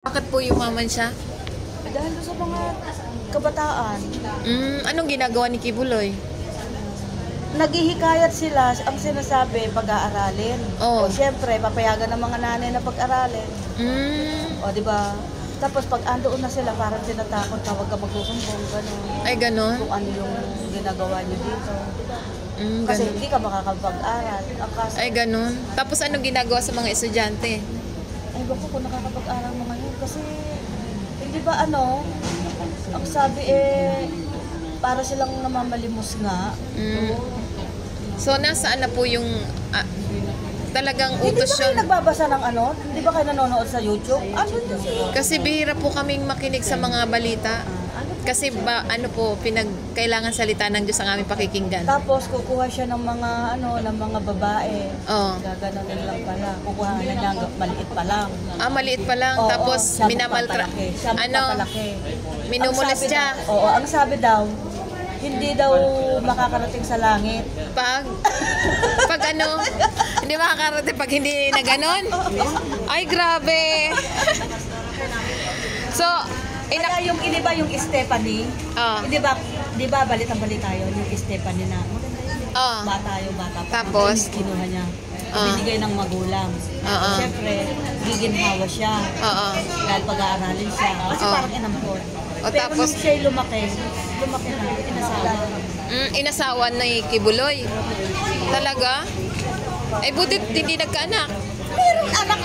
Bakit po yumaman siya? Dahil sa mga kabataan, Anong ginagawa ni Kibuloy? naghihikayat sila, ang sinasabi, pag-aaralin. Oo. O syempre, papayagan ng mga nanay na pag-aralin. O di ba? Tapos pag andoon na sila, parang tinatakot na huwag ka magsusumbong, gano'n. Ay, ganon? Kung ano yung ginagawa niyo dito. Mm, Kasi ganon. hindi ka makakapag-aral. Ang kaso, Ay, ganon. Tapos anong ginagawa sa mga estudyante? ay bako kung nakakapag-aral mga yun. Kasi, hindi ba ano, ang sabi para silang namamalimos nga. So, nasaan na po yung talagang Hindi ba utos kayo yun? nagbabasa ng ano? Hindi ba kayo nanonood sa YouTube? Ano yun siya? Kasi bihira po kaming makinig sa mga balita. Kasi kailangan salita ng Diyos ang aming pakikinggan. Tapos kukuha siya ng mga ng mga babae. Oo. Gaganunin lang pala. Kukuha na niya maliit pa lang. Maliit pa lang. Oo, Tapos siya minamaltra. magpapalaki. Siya magpapalaki. Minumulis siya. Ang sabi daw, hindi daw makakarating sa langit. Pag hindi makakarating pag hindi na ganon. Ay, grabe. So, Kaya yung iniba yung Stephanie, di ba balitang-balita yun, yung Stephanie na bata pa. Tapos? Kinuha niya. Binigay ng magulang. Siyempre, giginhawa siya. Dahil pag-aaralin siya. Kasi parang inampon. Pero tapos, nung siya'y lumaki na, inasawa. Inasawan na ni Kibuloy. Talaga? Ay, butit hindi nagkaanak. Meron anak.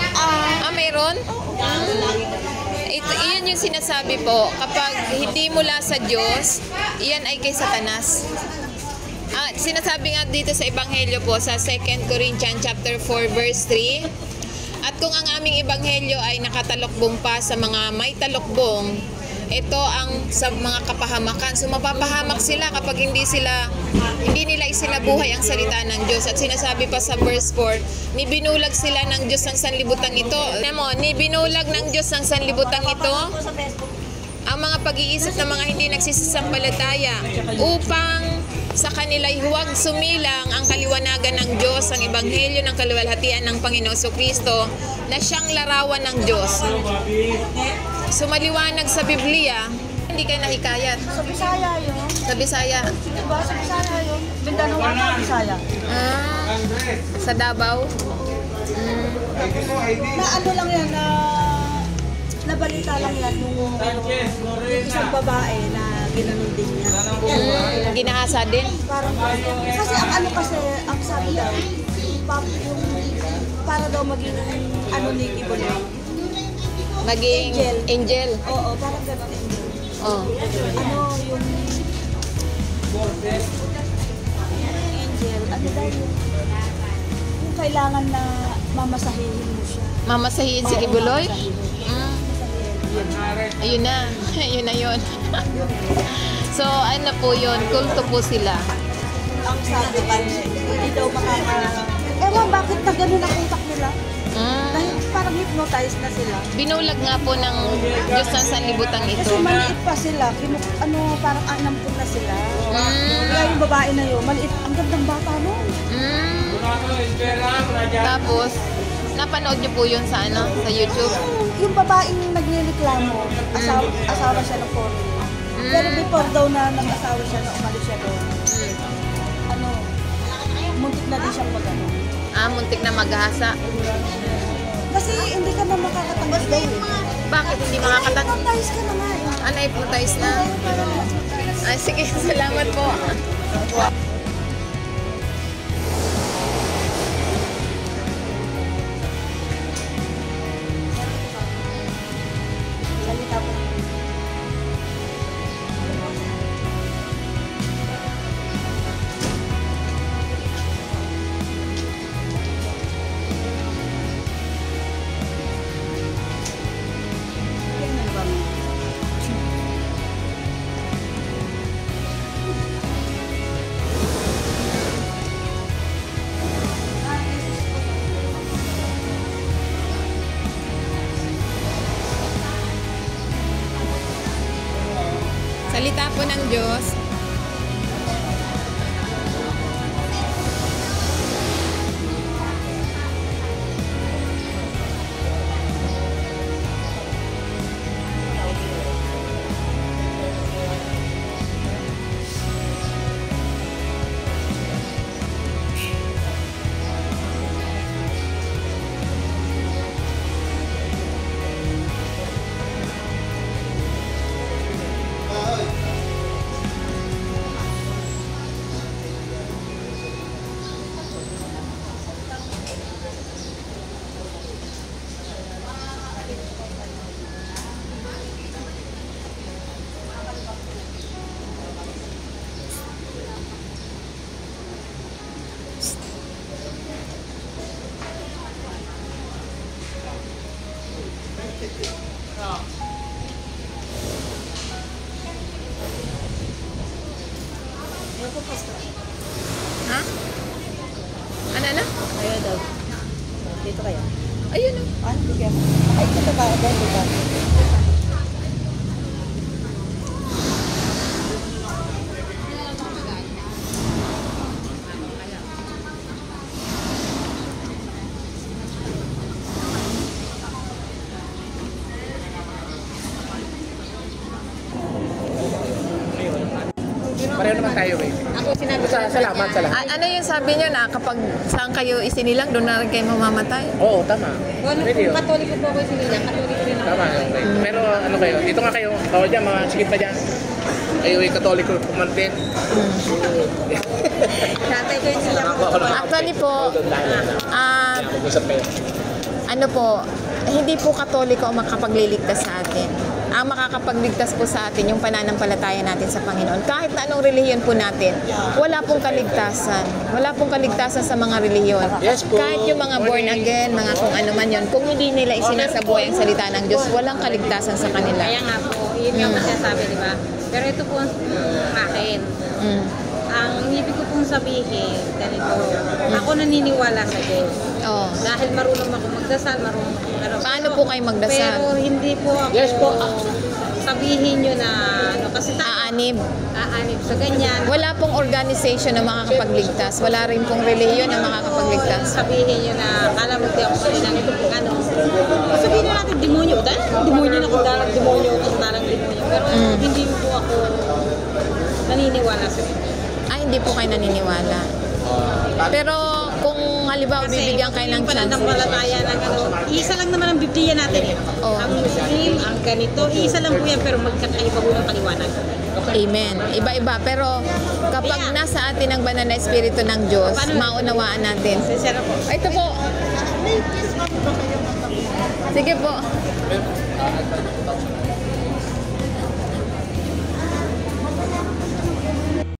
Meron? Iyan yung sinasabi po, kapag hindi mula sa Diyos, iyan ay kay Satanas. Sinasabi nga dito sa Ebanghelyo po, sa 2 Corinthians chapter 4 verse 3, at kung ang aming Ebanghelyo ay nakatalokbong pa sa mga may talokbong, ito ang sa mga kapahamakan. So mapapahamak sila kapag hindi nila isinabuhay ang salita ng Diyos. At sinasabi pa sa verse 4, nibinulag sila ng Diyos ang sanlibutan ito. Nibinulag ng Diyos ang sanlibutan ito ang mga pag-iisip ng mga hindi nagsisampalataya upang sa kanila'y huwag sumilang ang kaliwanagan ng Diyos, ang ebanghelyo ng kaluwalhatian ng Panginoon Kristo na siyang larawan ng Diyos. So maliwanag sa Biblia, hindi kayo nahikayat. Sa Bisaya yun. Sa Bisaya. Diba? Sa Bisaya yun. Mindanao na Bisaya. Sa Davao. Na ano lang yan, nabalita lang yan yung isang babae na ginanon din niya. Ginahasa din. Parang, kasi ang sabi daw, yung para daw maging ni Kibuloy. Maging angel. Oo, parang gano'n angel. Yung angel, daw yung kailangan na mamasahihin mo siya. Mamasahihin si Kibuloy? Ayun na. Ayun na yun. So, ano po yun? Kulto po sila. Ang sabi pa, hindi daw ewan, bakit na gano'n ang utak nila? Dahil parang hypnotized na sila. Binulag nga po ng Diyos ng sanlibutan ito. Kasi maliit pa sila. Parang anampun na sila. Kaya yung babae na yun, maliit. Ang gandang bata nun. Tapos, napanood niyo po yun sa YouTube? Yung babaeng nagrereklamo, asawa siya ng foreigner. Pero before daw na nag-asawa siya na umalis siya doon, muntik na din siyang mag-ano. Muntik na maghasa. Kasi hindi ka na makakatanggap daw eh. Bakit hindi makakatanggap? Hypnotize ka na nga eh. Na-hypnotize na? Ay, sige, salamat po. Salita po. Salita po ng Diyos. Ha? Ano na? Ayaw daw. Dito kayo. Ayun o. Ano? Bigyan mo. Ay, ito ba? Ito ba? Pareho naman tayo eh. Ako sinabi ko na Salamat sa lahat. Ano yung sabi nyo na kapag saan kayo isinilang, doon na rin kayo mamamatay? Oo, tama. Ano, Pwede yun. Katoliko po ako sinilang. Katoliko rin ako. Tama, okay. Pero ano kayo, dito nga kayo. Bawal dyan, mga sikip pa dyan. Kayo ay katoliko kumantin. Tatay ko yung sinilang ako. Actually po, Mag-usap kayo. ano po, hindi po Katoliko ang makapagliligtas sa atin. Ang makakapagligtas po sa atin yung pananampalataya natin sa Panginoon. Kahit na anong relihiyon po natin, wala pong kaligtasan. Wala pong kaligtasan sa mga relihiyon. Yes po. Kahit yung mga born again, mga kung ano man yun, kung hindi nila isinasabuhay ang salita ng Diyos, walang kaligtasan sa kanila. Kaya nga po, yun nga po sinasabi, di ba? Pero ito po ang akin. Mm. Ang ibig ko pong sabihin, ganito, ako naniniwala sa Diyos. Oh. Dahil marunong ako magdasal, marunong ako ano. Paano po kayo magdasal? Pero hindi po ako Yes po. sabihin nyo na ano, kasi Aanib. aanib sa ganyan. Wala pong organization na makakapagligtas. Wala rin pong relihiyon na makakapagligtas. Sabihin nyo na, kala mo di ako kanina ano. Sabihin na natin, demonyo. Dahil demonyo na kung dalang demonyo, kung dalang demonyo. Pero hindi po ako naniniwala sa Diyos. Hindi po kayo naniniwala. Pero kung halimbawa bibigyan kayo ng yung chance. pananampalataya ng ano, isa lang naman ang Biblia natin eh. Oh. Ang Muslim, ang ganito, isa lang po yan pero magkakaiba po ng paliwanag. Amen. Iba-iba. Pero kapag Yeah. nasa atin ang banal na espiritu ng Diyos, maunawaan natin. Sincere po. Ito po. Sige po.